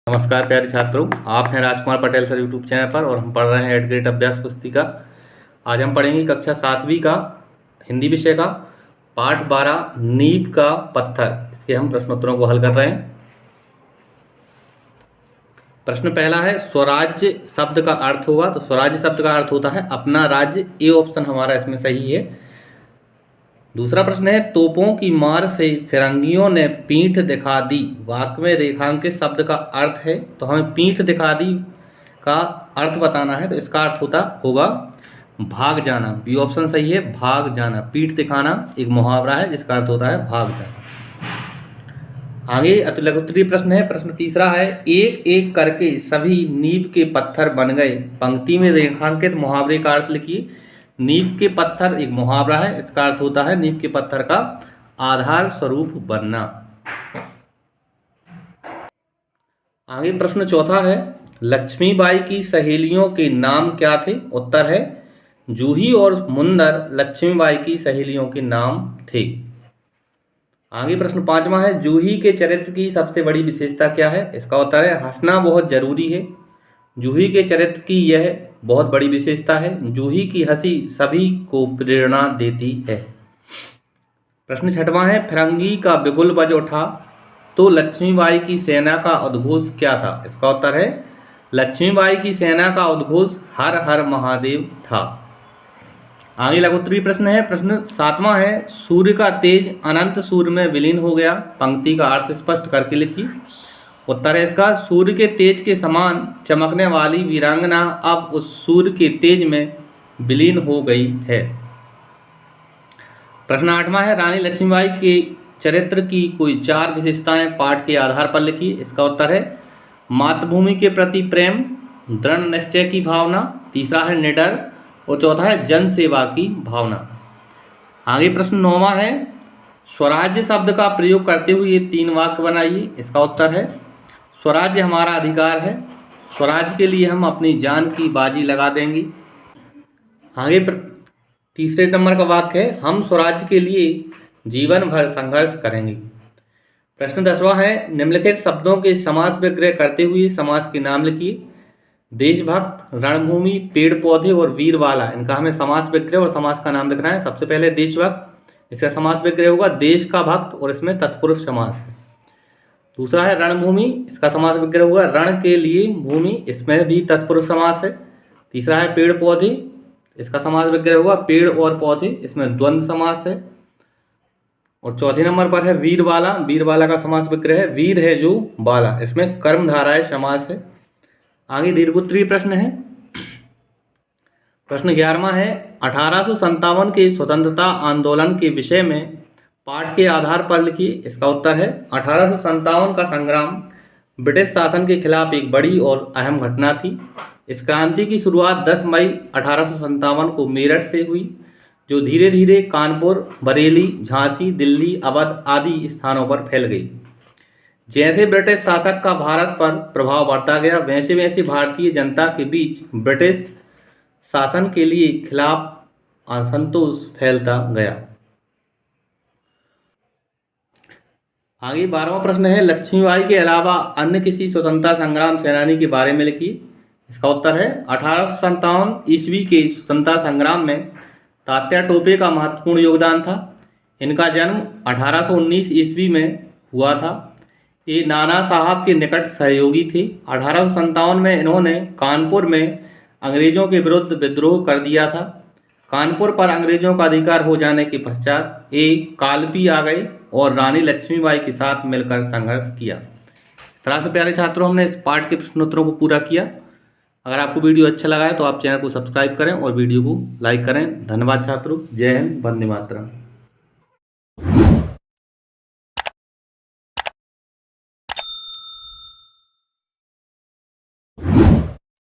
नमस्कार प्यारे छात्रों, आप हैं Rajkumar Patel sir YouTube channel पर और हम पढ़ रहे हैं एट ग्रेड अभ्यास पुस्तिका। आज हम पढ़ेंगे कक्षा 7वीं का हिंदी विषय का पाठ 12 नींव का पत्थर। इसके हम प्रश्नोत्तरों को हल कर रहे हैं। प्रश्न पहला है स्वराज्य शब्द का अर्थ होगा, तो स्वराज्य शब्द का अर्थ होता है अपना राज्य। ए ऑप्शन हमारा इसमें सही है। दूसरा प्रश्न है तोपों की मार से फिरंगियों ने पीठ दिखा दी, वाक्य में रेखांकित शब्द का अर्थ है, तो हमें पीठ दिखा दी का अर्थ बताना है, तो इसका अर्थ होगा भाग जाना। बी ऑप्शन सही है, भाग जाना। पीठ दिखाना एक मुहावरा है जिसका अर्थ होता है भाग जाना। आगे अतिलघुत्तरीय प्रश्न है। प्रश्न तीसरा है एक एक करके सभी नींव के पत्थर बन गए, पंक्ति में रेखांकित मुहावरे का अर्थ लिखिए। नींव के पत्थर एक मुहावरा है, इसका अर्थ होता है नींव के पत्थर का आधार स्वरूप बनना। आगे प्रश्न चौथा है लक्ष्मीबाई की सहेलियों के नाम क्या थे? उत्तर है जूही और मुंदर लक्ष्मीबाई की सहेलियों के नाम थे। आगे प्रश्न पांचवा है जूही के चरित्र की सबसे बड़ी विशेषता क्या है? इसका उत्तर है हंसना बहुत जरूरी है। जूही के चरित्र की यह बहुत बड़ी विशेषता है। जूही की हंसी सभी को प्रेरणा देती है। प्रश्न छठवां है फिरंगी का बिगुल बज उठा तो लक्ष्मीबाई की सेना का उद्घोष क्या था? इसका उत्तर है लक्ष्मीबाई की सेना का उद्घोष हर हर महादेव था। आगे लघुत्तरीय प्रश्न है। प्रश्न सातवां है सूर्य का तेज अनंत सूर्य में विलीन हो गया, पंक्ति का अर्थ स्पष्ट करके लिखिए। उत्तर है इसका सूर्य के तेज के समान चमकने वाली वीरांगना अब उस सूर्य के तेज में विलीन हो गई है। प्रश्न आठवां है रानी लक्ष्मीबाई के चरित्र की कोई 4 विशेषताएं पाठ के आधार पर लिखिए। इसका उत्तर है मातृभूमि के प्रति प्रेम, दृढ़ निश्चय की भावना, तीसरा है निडर और चौथा है जन सेवा की भावना। आगे प्रश्न 9वां है स्वराज्य शब्द का प्रयोग करते हुए 3 वाक्य बनाइए। इसका उत्तर है स्वराज्य हमारा अधिकार है, स्वराज्य के लिए हम अपनी जान की बाजी लगा देंगे। आगे तीसरे नंबर का वाक्य है हम स्वराज्य के लिए जीवन भर संघर्ष करेंगे। प्रश्न 10वां है निम्नलिखित शब्दों के समास विग्रह करते हुए समास के नाम लिखिए। देशभक्त, रणभूमि, पेड़ पौधे और वीरवाला, इनका हमें समास विग्रह और समास का नाम लिखना है। सबसे पहले देशभक्त, इसका समास विग्रह होगा देश का भक्त और इसमें तत्पुरुष समास है। दूसरा है रणभूमि, इसका समास विग्रह होगा रण के लिए भूमि, इसमें भी तत्पुरुष समास है। तीसरा है पेड़ पौधे, इसका समास विग्रह होगा पेड़ और पौधे, इसमें द्वंद्व समास है। और चौथे नंबर पर है वीरवाला, वीरवाला का समास विग्रह है वीर है जो बाला, इसमें कर्मधाराय समास है। आगे दीर्घोत्तरीय प्रश्न है। प्रश्न 11वां है 1857 के स्वतंत्रता आंदोलन के विषय में पाठ के आधार पर लिखिए। इसका उत्तर है 1857 का संग्राम ब्रिटिश शासन के खिलाफ एक बड़ी और अहम घटना थी। इस क्रांति की शुरुआत 10 मई 1857 को मेरठ से हुई, जो धीरे धीरे कानपुर, बरेली, झांसी, दिल्ली, अवध आदि स्थानों पर फैल गई। जैसे ब्रिटिश शासक का भारत पर प्रभाव बढ़ता गया, वैसे वैसे भारतीय जनता के बीच ब्रिटिश शासन के लिए खिलाफ असंतोष फैलता गया। आगे 12वां प्रश्न है लक्ष्मीबाई के अलावा अन्य किसी स्वतंत्रता संग्राम सेनानी के बारे में लिखिए। इसका उत्तर है 1857 ईस्वी के स्वतंत्रता संग्राम में तात्या टोपे का महत्वपूर्ण योगदान था। इनका जन्म 1819 ईस्वी में हुआ था। ये नाना साहब के निकट सहयोगी थे। 1857 में इन्होंने कानपुर में अंग्रेजों के विरुद्ध विद्रोह कर दिया था। कानपुर पर अंग्रेजों का अधिकार हो जाने के पश्चात एक कालपी आ गए और रानी लक्ष्मीबाई के साथ मिलकर संघर्ष किया। इस तरह से प्यारे छात्रों हमने इस पाठ के प्रश्नोत्तरों को पूरा किया। अगर आपको वीडियो अच्छा लगा है तो आप चैनल को सब्सक्राइब करें और वीडियो को लाइक करें। धन्यवाद छात्रों। जय हिंद, वंदे मातरम।